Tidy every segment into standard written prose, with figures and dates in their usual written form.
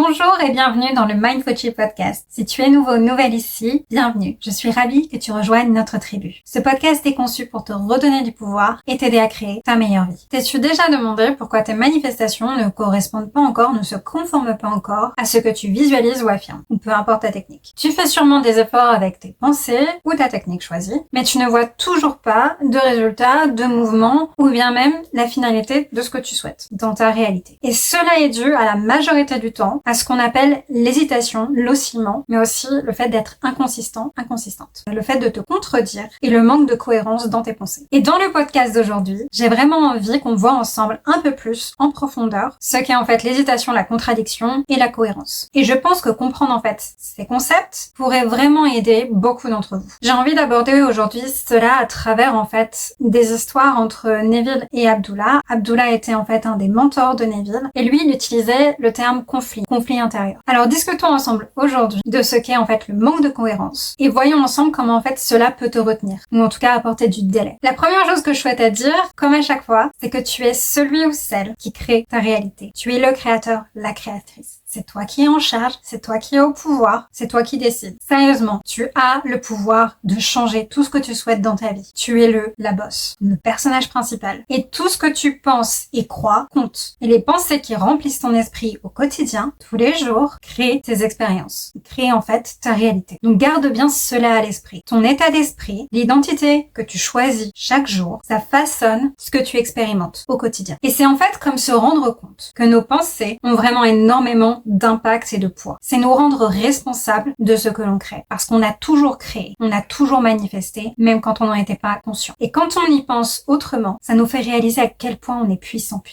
Bonjour et bienvenue dans le Mind Coaching Podcast. Si tu es nouveau ou nouvelle ici, bienvenue. Je suis ravie que tu rejoignes notre tribu. Ce podcast est conçu pour te redonner du pouvoir et t'aider à créer ta meilleure vie. T'es-tu déjà demandé pourquoi tes manifestations ne correspondent pas encore, ne se conforment pas encore à ce que tu visualises ou affirmes, ou peu importe ta technique. Tu fais sûrement des efforts avec tes pensées ou ta technique choisie, mais tu ne vois toujours pas de résultats, de mouvements, ou bien même la finalité de ce que tu souhaites dans ta réalité. Et cela est dû à la majorité du temps à ce qu'on appelle l'hésitation, l'oscillement, mais aussi le fait d'être inconsistante, le fait de te contredire et le manque de cohérence dans tes pensées. Et dans le podcast d'aujourd'hui, j'ai vraiment envie qu'on voit ensemble un peu plus en profondeur ce qu'est en fait l'hésitation, la contradiction et la cohérence. Et je pense que comprendre en fait ces concepts pourrait vraiment aider beaucoup d'entre vous. J'ai envie d'aborder aujourd'hui cela à travers en fait des histoires entre Neville et Abdullah. Abdullah était en fait un des mentors de Neville et lui il utilisait le terme conflit intérieur. Alors discutons ensemble aujourd'hui de ce qu'est en fait le manque de cohérence et voyons ensemble comment en fait cela peut te retenir ou en tout cas apporter du délai. La première chose que je souhaite te dire, comme à chaque fois, c'est que tu es celui ou celle qui crée ta réalité. Tu es le créateur, la créatrice. C'est toi qui es en charge, c'est toi qui es au pouvoir, c'est toi qui décides. Sérieusement, tu as le pouvoir de changer tout ce que tu souhaites dans ta vie. Tu es la boss, le personnage principal. Et tout ce que tu penses et crois compte. Et les pensées qui remplissent ton esprit au quotidien, tous les jours, créent tes expériences. Créent en fait ta réalité. Donc garde bien cela à l'esprit. Ton état d'esprit, l'identité que tu choisis chaque jour, ça façonne ce que tu expérimentes au quotidien. Et c'est en fait comme se rendre compte que nos pensées ont vraiment énormément d'impact et de poids. C'est nous rendre responsables de ce que l'on crée. Parce qu'on a toujours créé, on a toujours manifesté, même quand on n'en était pas conscient. Et quand on y pense autrement, ça nous fait réaliser à quel point on est puissante.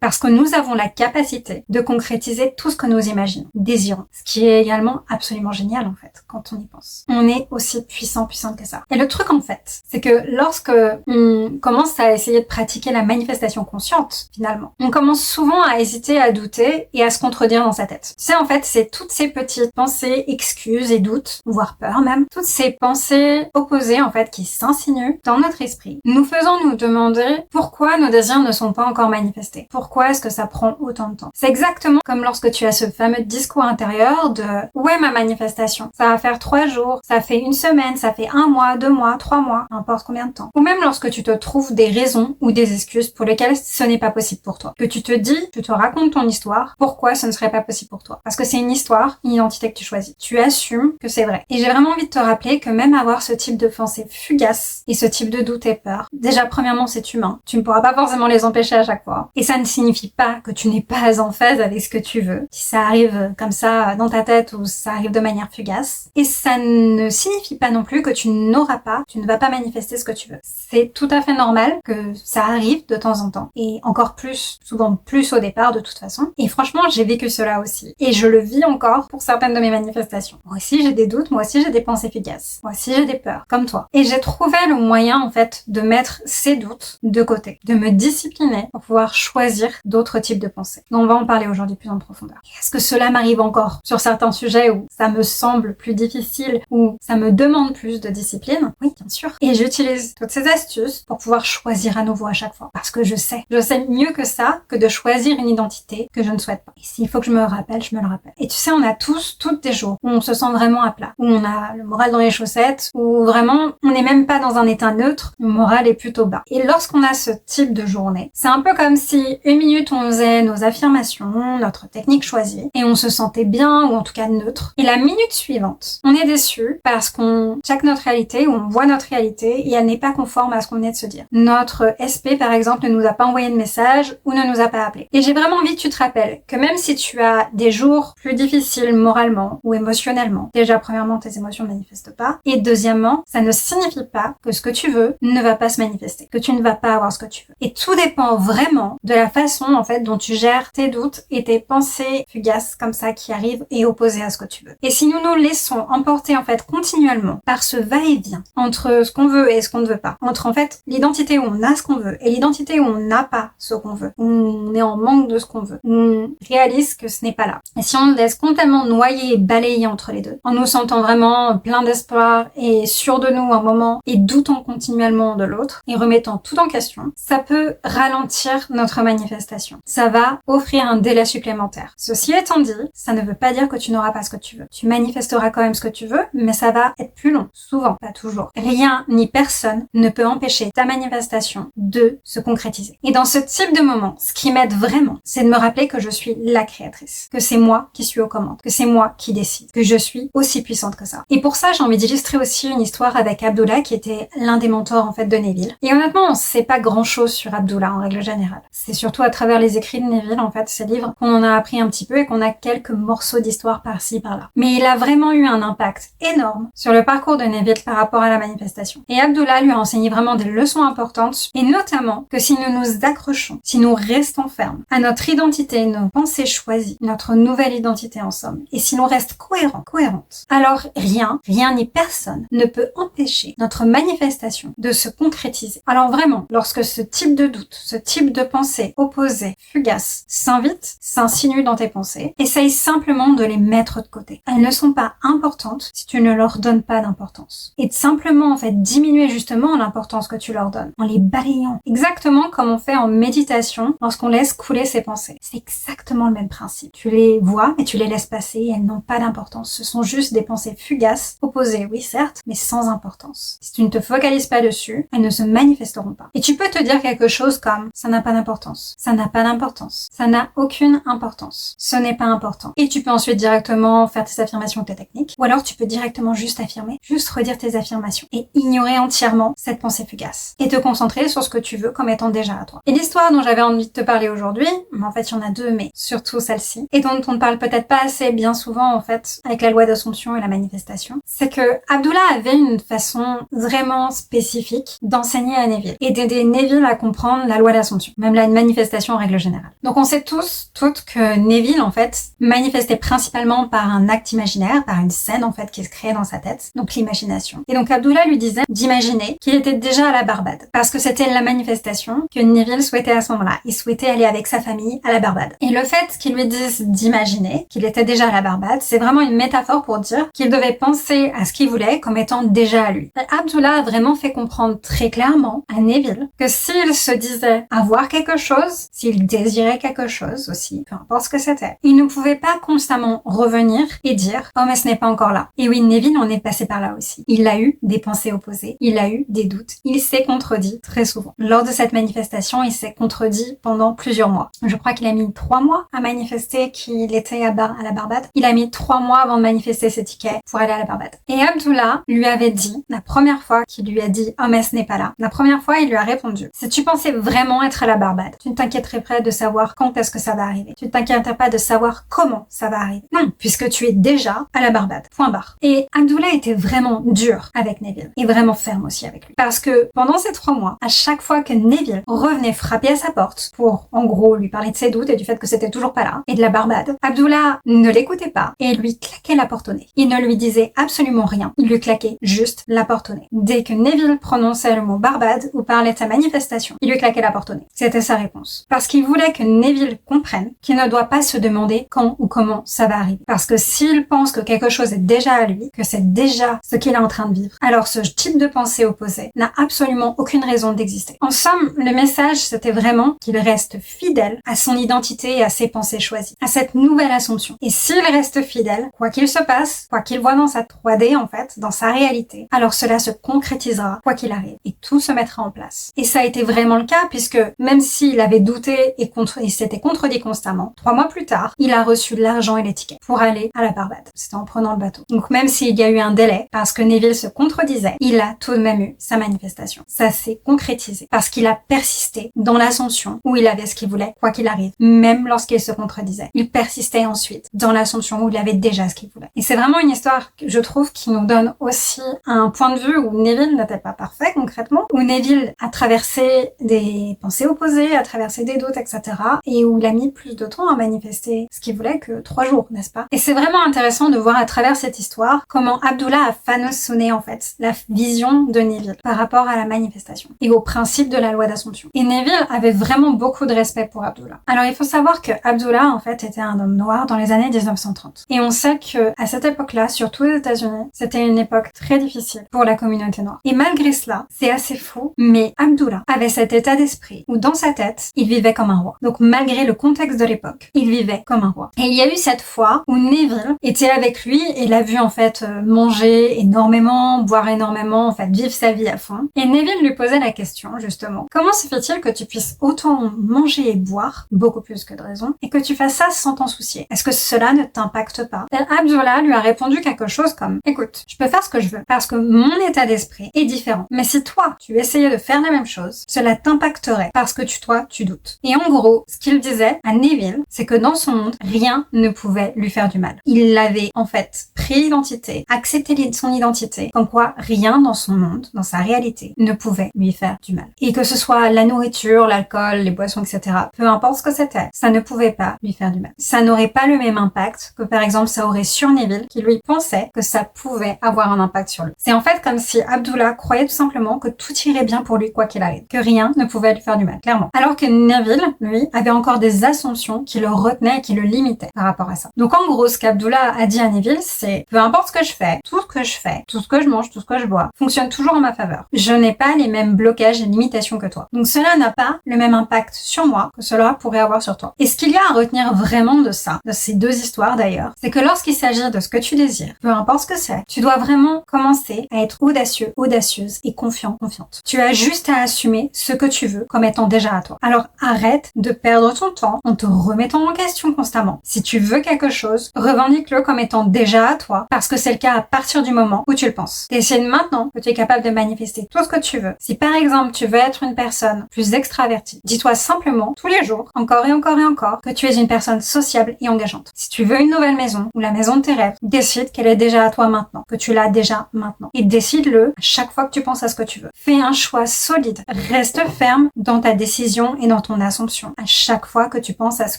Parce que nous avons la capacité de concrétiser tout ce que nous imaginons, désirons. Ce qui est également absolument génial en fait, quand on y pense. On est aussi puissante que ça. Et le truc en fait, c'est que lorsque on commence à essayer de pratiquer la manifestation consciente, finalement, on commence souvent à hésiter, à douter et à se contredire dans sa tête. Tu sais, en fait, c'est toutes ces petites pensées, excuses et doutes, voire peur même, toutes ces pensées opposées, en fait, qui s'insinuent dans notre esprit, nous faisant nous demander pourquoi nos désirs ne sont pas encore manifestés. Pourquoi est-ce que ça prend autant de temps? C'est exactement comme lorsque tu as ce fameux discours intérieur de « Où est ma manifestation? Ça va faire 3 jours, ça fait 1 semaine, ça fait 1 mois, 2 mois, 3 mois, n'importe combien de temps. » Ou même lorsque tu te trouves des raisons ou des excuses pour lesquelles ce n'est pas possible pour toi. Que tu te dis, tu te racontes ton histoire, pourquoi ce ne serait pas possible pour toi. Parce que c'est une histoire, une identité que tu choisis. Tu assumes que c'est vrai. Et j'ai vraiment envie de te rappeler que même avoir ce type de pensée fugace et ce type de doute et peur, déjà premièrement c'est humain. Tu ne pourras pas forcément les empêcher à chaque fois. Et ça ne signifie pas que tu n'es pas en phase avec ce que tu veux. Si ça arrive comme ça dans ta tête ou ça arrive de manière fugace. Et ça ne signifie pas non plus que tu ne vas pas manifester ce que tu veux. C'est tout à fait normal que ça arrive de temps en temps. Et encore plus, souvent plus au départ de toute façon. Et franchement, j'ai vécu cela aussi. Et je le vis encore pour certaines de mes manifestations. Moi aussi j'ai des doutes, moi aussi j'ai des pensées efficaces. Moi aussi j'ai des peurs, comme toi. Et j'ai trouvé le moyen en fait de mettre ces doutes de côté, de me discipliner pour pouvoir choisir d'autres types de pensées. Donc on va en parler aujourd'hui plus en profondeur. Est-ce que cela m'arrive encore sur certains sujets où ça me semble plus difficile, où ça me demande plus de discipline? Oui, bien sûr. Et j'utilise toutes ces astuces pour pouvoir choisir à nouveau à chaque fois. Parce que je sais mieux que ça que de choisir une identité que je ne souhaite pas. Et s'il faut que je me rappelle, je me le rappelle. Et tu sais, on a toutes des jours où on se sent vraiment à plat, où on a le moral dans les chaussettes, où vraiment on n'est même pas dans un état neutre, le moral est plutôt bas. Et lorsqu'on a ce type de journée, c'est un peu comme si 1 minute on faisait nos affirmations, notre technique choisie, et on se sentait bien, ou en tout cas neutre. Et la minute suivante, on est déçu parce qu'on check notre réalité, ou on voit notre réalité, et elle n'est pas conforme à ce qu'on venait de se dire. Notre SP, par exemple, ne nous a pas envoyé de message, ou ne nous a pas appelé. Et j'ai vraiment envie que tu te rappelles que même si tu as des jours plus difficiles moralement ou émotionnellement, déjà premièrement tes émotions ne manifestent pas, et deuxièmement ça ne signifie pas que ce que tu veux ne va pas se manifester, que tu ne vas pas avoir ce que tu veux. Et tout dépend vraiment de la façon en fait dont tu gères tes doutes et tes pensées fugaces comme ça qui arrivent et opposées à ce que tu veux. Et si nous nous laissons emporter en fait continuellement par ce va-et-vient entre ce qu'on veut et ce qu'on ne veut pas, entre en fait l'identité où on a ce qu'on veut et l'identité où on n'a pas ce qu'on veut, où on est en manque de ce qu'on veut, où on réalise que ce n'est n'est pas là. Et si on le laisse complètement noyer et balayer entre les deux, en nous sentant vraiment plein d'espoir et sûr de nous un moment et doutant continuellement de l'autre et remettant tout en question, ça peut ralentir notre manifestation. Ça va offrir un délai supplémentaire. Ceci étant dit, ça ne veut pas dire que tu n'auras pas ce que tu veux. Tu manifesteras quand même ce que tu veux, mais ça va être plus long. Souvent, pas toujours. Rien ni personne ne peut empêcher ta manifestation de se concrétiser. Et dans ce type de moment, ce qui m'aide vraiment, c'est de me rappeler que je suis la créatrice, que c'est moi qui suis aux commandes, que c'est moi qui décide, que je suis aussi puissante que ça. Et pour ça, j'ai envie d'illustrer aussi une histoire avec Abdullah, qui était l'un des mentors en fait de Neville. Et honnêtement, on sait pas grand chose sur Abdullah en règle générale. C'est surtout à travers les écrits de Neville, en fait, ces livres, qu'on en a appris un petit peu et qu'on a quelques morceaux d'histoire par-ci, par-là. Mais il a vraiment eu un impact énorme sur le parcours de Neville par rapport à la manifestation. Et Abdullah lui a enseigné vraiment des leçons importantes, et notamment que si nous nous accrochons, si nous restons fermes à notre identité, nos pensées choisies, notre nouvelle identité en somme, et si l'on reste cohérente, alors rien ni personne ne peut empêcher notre manifestation de se concrétiser. Alors vraiment, lorsque ce type de doute, ce type de pensée opposée, fugace, s'invite, s'insinue dans tes pensées, essaye simplement de les mettre de côté. Elles ne sont pas importantes si tu ne leur donnes pas d'importance. Et de simplement en fait diminuer justement l'importance que tu leur donnes, en les balayant. Exactement comme on fait en méditation lorsqu'on laisse couler ses pensées. C'est exactement le même principe. Tu les vois, mais tu les laisses passer et elles n'ont pas d'importance. Ce sont juste des pensées fugaces, opposées, oui certes, mais sans importance. Si tu ne te focalises pas dessus, elles ne se manifesteront pas. Et tu peux te dire quelque chose comme « ça n'a pas d'importance »,« ça n'a pas d'importance »,« ça n'a aucune importance »,« ce n'est pas important ». Et tu peux ensuite directement faire tes affirmations, tes techniques, ou alors tu peux directement juste affirmer, juste redire tes affirmations et ignorer entièrement cette pensée fugace et te concentrer sur ce que tu veux comme étant déjà à toi. Et l'histoire dont j'avais envie de te parler aujourd'hui, en fait il y en a deux, mais surtout celle-ci, et dont on ne parle peut-être pas assez bien souvent en fait avec la loi d'Assomption et la manifestation, c'est que Abdullah avait une façon vraiment spécifique d'enseigner à Neville et d'aider Neville à comprendre la loi d'Assomption, même la manifestation en règle générale. Donc on sait toutes que Neville en fait manifestait principalement par un acte imaginaire, par une scène en fait qui se créait dans sa tête, donc l'imagination. Et donc Abdullah lui disait d'imaginer qu'il était déjà à la Barbade, parce que c'était la manifestation que Neville souhaitait à ce moment-là. Il souhaitait aller avec sa famille à la Barbade. Et le fait qu'il lui dise d'imaginer qu'il était déjà à la Barbade, c'est vraiment une métaphore pour dire qu'il devait penser à ce qu'il voulait comme étant déjà à lui. Et Abdullah a vraiment fait comprendre très clairement à Neville que s'il se disait avoir quelque chose, s'il désirait quelque chose aussi, peu importe ce que c'était, il ne pouvait pas constamment revenir et dire « Oh mais ce n'est pas encore là ». Et oui, Neville en est passé par là aussi. Il a eu des pensées opposées, il a eu des doutes, il s'est contredit très souvent. Lors de cette manifestation, il s'est contredit pendant plusieurs mois. Je crois qu'il a mis 3 mois à manifester qu'il était à la Barbade. Il a mis 3 mois avant de manifester ses tickets pour aller à la Barbade. Et Abdullah lui avait dit, la première fois qu'il lui a dit « Oh mais ce n'est pas là », la première fois il lui a répondu « Si tu pensais vraiment être à la Barbade, tu ne t'inquiéterais pas de savoir quand est-ce que ça va arriver. Tu ne t'inquiéterais pas de savoir comment ça va arriver. Non, puisque tu es déjà à la Barbade. Point barre. » Et Abdullah était vraiment dur avec Neville et vraiment ferme aussi avec lui. Parce que pendant ces 3 mois, à chaque fois que Neville revenait frapper à sa porte pour, en gros, lui parler de ses doutes et du fait que c'était toujours pas là, et de la Barbade, Abdullah ne l'écoutait pas et lui claquait la porte au nez. Il ne lui disait absolument rien. Il lui claquait juste la porte au nez. Dès que Neville prononçait le mot Barbade ou parlait de sa manifestation, il lui claquait la porte au nez. C'était sa réponse. Parce qu'il voulait que Neville comprenne qu'il ne doit pas se demander quand ou comment ça va arriver. Parce que s'il pense que quelque chose est déjà à lui, que c'est déjà ce qu'il est en train de vivre, alors ce type de pensée opposée n'a absolument aucune raison d'exister. En somme, le message, c'était vraiment qu'il reste fidèle à son identité et à ses pensées choisies, à cette nouvelle assomption. Et s'il reste fidèle, quoi qu'il se passe, quoi qu'il voit dans sa 3D en fait, dans sa réalité, alors cela se concrétisera quoi qu'il arrive et tout se mettra en place. Et ça a été vraiment le cas puisque même s'il avait douté et s'était contredit constamment, 3 mois plus tard, il a reçu l'argent et les tickets pour aller à la Barbade. C'était en prenant le bateau. Donc même s'il y a eu un délai parce que Neville se contredisait, il a tout de même eu sa manifestation. Ça s'est concrétisé parce qu'il a persisté dans l'assomption où il avait ce qu'il voulait, quoi qu'il arrive, même lorsqu'il se contredisait. Il persistait ensuite dans l'assomption où il avait déjà ce qu'il voulait. Et c'est vraiment une histoire que je trouve qui nous donne aussi un point de vue où Neville n'était pas parfait concrètement, où Neville a traversé des pensées opposées, a traversé des doutes, etc. et où il a mis plus de temps à manifester ce qu'il voulait que 3 jours, n'est-ce pas? Et c'est vraiment intéressant de voir à travers cette histoire comment Abdullah a façonné en fait la vision de Neville par rapport à la manifestation et au principe de la loi d'Assomption. Et Neville avait vraiment beaucoup de respect pour Abdullah. Alors il faut savoir que Abdullah en fait fait était un homme noir dans les années 1930. Et on sait que à cette époque-là, surtout aux États-Unis, c'était une époque très difficile pour la communauté noire. Et malgré cela, c'est assez fou, mais Abdullah avait cet état d'esprit où dans sa tête, il vivait comme un roi. Donc malgré le contexte de l'époque, il vivait comme un roi. Et il y a eu cette fois où Neville était avec lui et l'a vu en fait manger énormément, boire énormément, en fait vivre sa vie à fond. Et Neville lui posait la question justement, comment se fait-il que tu puisses autant manger et boire, beaucoup plus que de raison, et que tu fasses ça sans t'en soucier? Est-ce que cela ne t'impacte pas? Et Abdullah lui a répondu quelque chose comme, écoute, je peux faire ce que je veux parce que mon état d'esprit est différent. Mais si toi, tu essayais de faire la même chose, cela t'impacterait parce que toi, tu doutes. Et en gros, ce qu'il disait à Neville, c'est que dans son monde, rien ne pouvait lui faire du mal. Il avait en fait pris l'identité, accepté son identité, comme quoi rien dans son monde, dans sa réalité, ne pouvait lui faire du mal. Et que ce soit la nourriture, l'alcool, les boissons, etc., peu importe ce que c'était, ça ne pouvait pas lui faire du mal. Ça n'aurait pas le même impact que par exemple ça aurait sur Neville, qui lui pensait que ça pouvait avoir un impact sur lui. C'est en fait comme si Abdullah croyait tout simplement que tout irait bien pour lui quoi qu'il arrive, que rien ne pouvait lui faire du mal, clairement. Alors que Neville, lui, avait encore des assumptions qui le retenaient et qui le limitaient par rapport à ça. Donc en gros, ce qu'Abdullah a dit à Neville, c'est peu importe ce que je fais, tout ce que je fais, tout ce que je mange, tout ce que je bois, fonctionne toujours en ma faveur. Je n'ai pas les mêmes blocages et limitations que toi. Donc cela n'a pas le même impact sur moi que cela pourrait avoir sur toi. Et ce qu'il y a à retenir vraiment de ça, de ces deux histoires d'ailleurs, c'est que lorsqu'il s'agit de ce que tu désires, peu importe ce que c'est, tu dois vraiment commencer à être audacieux, audacieuse et confiant, confiante. Tu as juste à assumer ce que tu veux comme étant déjà à toi. Alors arrête de perdre ton temps en te remettant en question constamment. Si tu veux quelque chose, revendique-le comme étant déjà à toi parce que c'est le cas à partir du moment où tu le penses. Décide maintenant que tu es capable de manifester tout ce que tu veux. Si par exemple tu veux être une personne plus extravertie, dis-toi simplement tous les jours, encore et encore et encore, que tu es une personne sociable et engageante. Si tu veux une nouvelle maison ou la maison de tes rêves, décide qu'elle est déjà à toi maintenant, que tu l'as déjà maintenant. Et décide-le à chaque fois que tu penses à ce que tu veux. Fais un choix solide. Reste ferme dans ta décision et dans ton assumption à chaque fois que tu penses à ce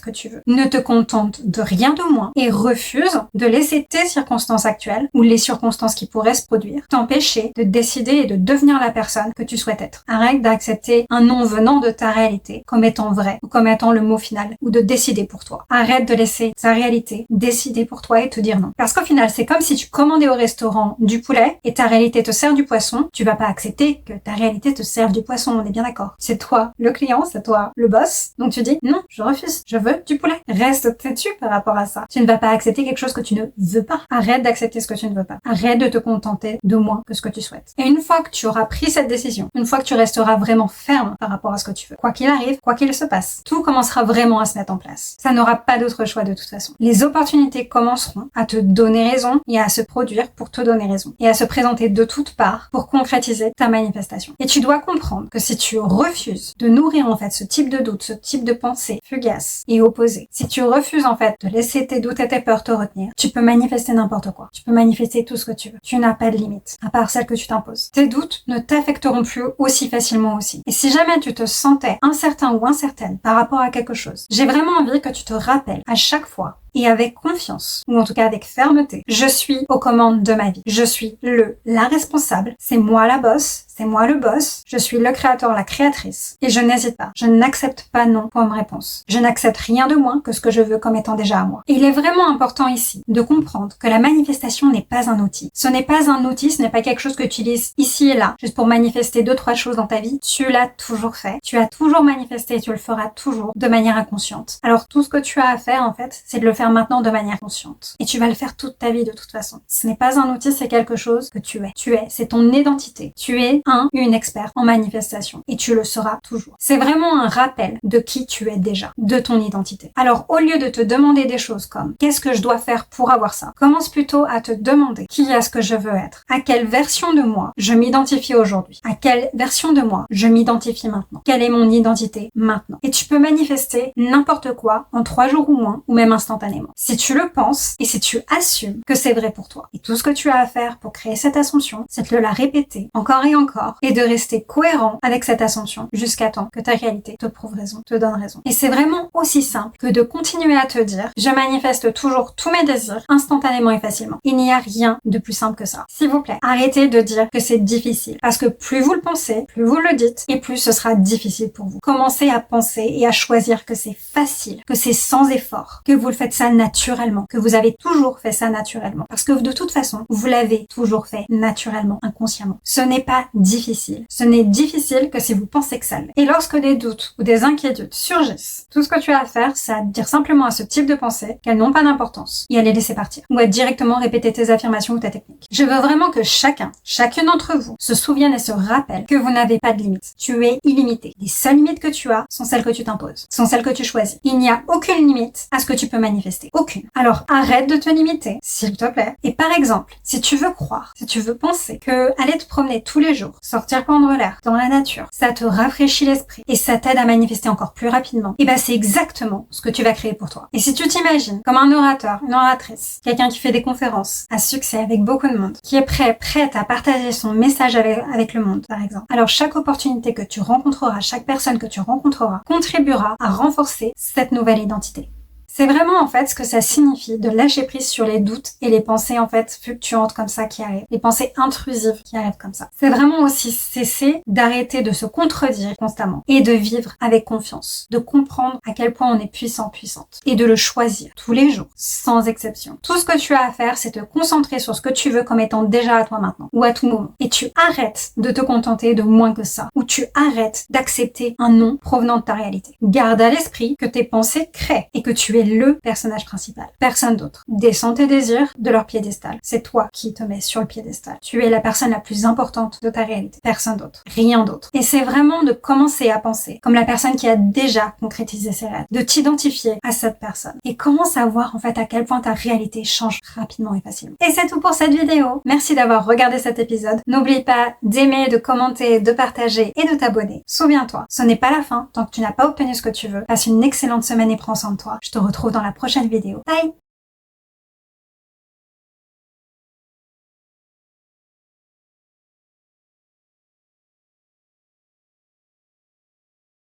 que tu veux. Ne te contente de rien de moins et refuse de laisser tes circonstances actuelles ou les circonstances qui pourraient se produire t'empêcher de décider et de devenir la personne que tu souhaites être. Arrête d'accepter un non venant de ta réalité comme étant vrai ou comme étant le mot final ou de décider pour toi. Arrête de laisser ta réalité décider pour toi et te dire non. Parce qu'au final, c'est comme si tu commandais au restaurant du poulet et ta réalité te sert du poisson. Tu vas pas accepter que ta réalité te serve du poisson, on est bien d'accord. C'est toi le client, c'est toi le boss. Donc tu dis non, je refuse, je veux du poulet. Reste têtu par rapport à ça. Tu ne vas pas accepter quelque chose que tu ne veux pas. Arrête d'accepter ce que tu ne veux pas. Arrête de te contenter de moins que ce que tu souhaites. Et une fois que tu auras pris cette décision, une fois que tu resteras vraiment ferme par rapport à ce que tu veux, quoi qu'il arrive, quoi qu'il se passe, tout commencera vraiment à se mettre en place. Ça n'aura pas d'autre choix de toute façon. Les opportunités commenceront à te donner raison et à se produire pour te donner raison et à se présenter de toutes parts pour concrétiser ta manifestation. Et tu dois comprendre que si tu refuses de nourrir en fait ce type de doute, ce type de pensée fugace et opposée, si tu refuses en fait de laisser tes doutes et tes peurs te retenir, tu peux manifester n'importe quoi. Tu peux manifester tout ce que tu veux. Tu n'as pas de limite, à part celle que tu t'imposes. Tes doutes ne t'affecteront plus aussi facilement aussi. Et si jamais tu te sentais incertain ou incertaine par rapport à quelque chose, j'ai vraiment envie que tu te rappelles à chaque fois et avec confiance, ou en tout cas avec fermeté, je suis aux commandes de ma vie. Je suis la responsable, c'est moi la boss, c'est moi le boss, je suis le créateur, la créatrice, et je n'hésite pas. Je n'accepte pas non comme réponse. Je n'accepte rien de moins que ce que je veux comme étant déjà à moi. Et il est vraiment important ici de comprendre que la manifestation n'est pas un outil. Ce n'est pas un outil, ce n'est pas quelque chose que tu utilises ici et là, juste pour manifester 2-3 choses dans ta vie. Tu l'as toujours fait. Tu as toujours manifesté et tu le feras toujours de manière inconsciente. Alors tout ce que tu as à faire en fait, c'est de le faire maintenant de manière consciente. Et tu vas le faire toute ta vie de toute façon. Ce n'est pas un outil, c'est quelque chose que tu es. Tu es, c'est ton identité. Tu es une experte en manifestation. Et tu le seras toujours. C'est vraiment un rappel de qui tu es déjà, de ton identité. Alors au lieu de te demander des choses comme qu'est-ce que je dois faire pour avoir ça, commence plutôt à te demander qui est-ce que je veux être, à quelle version de moi je m'identifie aujourd'hui, à quelle version de moi je m'identifie maintenant, quelle est mon identité maintenant. Et tu peux manifester n'importe quoi en 3 jours ou moins, ou même instantanément. instantanément. Si tu le penses et si tu assumes que c'est vrai pour toi. Et tout ce que tu as à faire pour créer cette assumption, c'est de la répéter encore et encore et de rester cohérent avec cette assumption jusqu'à temps que ta réalité te prouve raison, te donne raison. Et c'est vraiment aussi simple que de continuer à te dire « Je manifeste toujours tous mes désirs instantanément et facilement ». Il n'y a rien de plus simple que ça. S'il vous plaît, arrêtez de dire que c'est difficile. Parce que plus vous le pensez, plus vous le dites et plus ce sera difficile pour vous. Commencez à penser et à choisir que c'est facile, que c'est sans effort, que vous le faites ça naturellement, que vous avez toujours fait ça naturellement. Parce que de toute façon, vous l'avez toujours fait naturellement, inconsciemment. Ce n'est pas difficile. Ce n'est difficile que si vous pensez que ça l'est. Et lorsque des doutes ou des inquiétudes surgissent, tout ce que tu as à faire, c'est à dire simplement à ce type de pensée qu'elles n'ont pas d'importance et à les laisser partir. Ou à directement répéter tes affirmations ou ta technique. Je veux vraiment que chacune d'entre vous se souvienne et se rappelle que vous n'avez pas de limites. Tu es illimité. Les seules limites que tu as sont celles que tu t'imposes, sont celles que tu choisis. Il n'y a aucune limite à ce que tu peux manifester. Aucune. Alors arrête de te limiter, s'il te plaît. Et par exemple, si tu veux croire, si tu veux penser que aller te promener tous les jours, sortir prendre l'air dans la nature, ça te rafraîchit l'esprit et ça t'aide à manifester encore plus rapidement, et ben c'est exactement ce que tu vas créer pour toi. Et si tu t'imagines comme un orateur, une oratrice, quelqu'un qui fait des conférences à succès avec beaucoup de monde, qui est prête à partager son message avec le monde, par exemple. Alors chaque opportunité que tu rencontreras, chaque personne que tu rencontreras, contribuera à renforcer cette nouvelle identité. C'est vraiment en fait ce que ça signifie de lâcher prise sur les doutes et les pensées en fait fluctuantes comme ça qui arrivent, les pensées intrusives qui arrivent comme ça. C'est vraiment aussi cesser d'arrêter de se contredire constamment et de vivre avec confiance, de comprendre à quel point on est puissant, puissante et de le choisir tous les jours, sans exception. Tout ce que tu as à faire, c'est te concentrer sur ce que tu veux comme étant déjà à toi maintenant ou à tout moment. Et tu arrêtes de te contenter de moins que ça, ou tu arrêtes d'accepter un non provenant de ta réalité. Garde à l'esprit que tes pensées créent et que tu es le personnage principal, personne d'autre. Descends tes désirs de leur piédestal. C'est toi qui te mets sur le piédestal. Tu es la personne la plus importante de ta réalité, personne d'autre, rien d'autre. Et c'est vraiment de commencer à penser comme la personne qui a déjà concrétisé ses rêves, de t'identifier à cette personne et commence à voir en fait à quel point ta réalité change rapidement et facilement. Et c'est tout pour cette vidéo. Merci d'avoir regardé cet épisode. N'oublie pas d'aimer, de commenter, de partager et de t'abonner. Souviens-toi, ce n'est pas la fin tant que tu n'as pas obtenu ce que tu veux. Passe une excellente semaine et prends soin de toi. Je te retrouve dans la prochaine vidéo. Bye!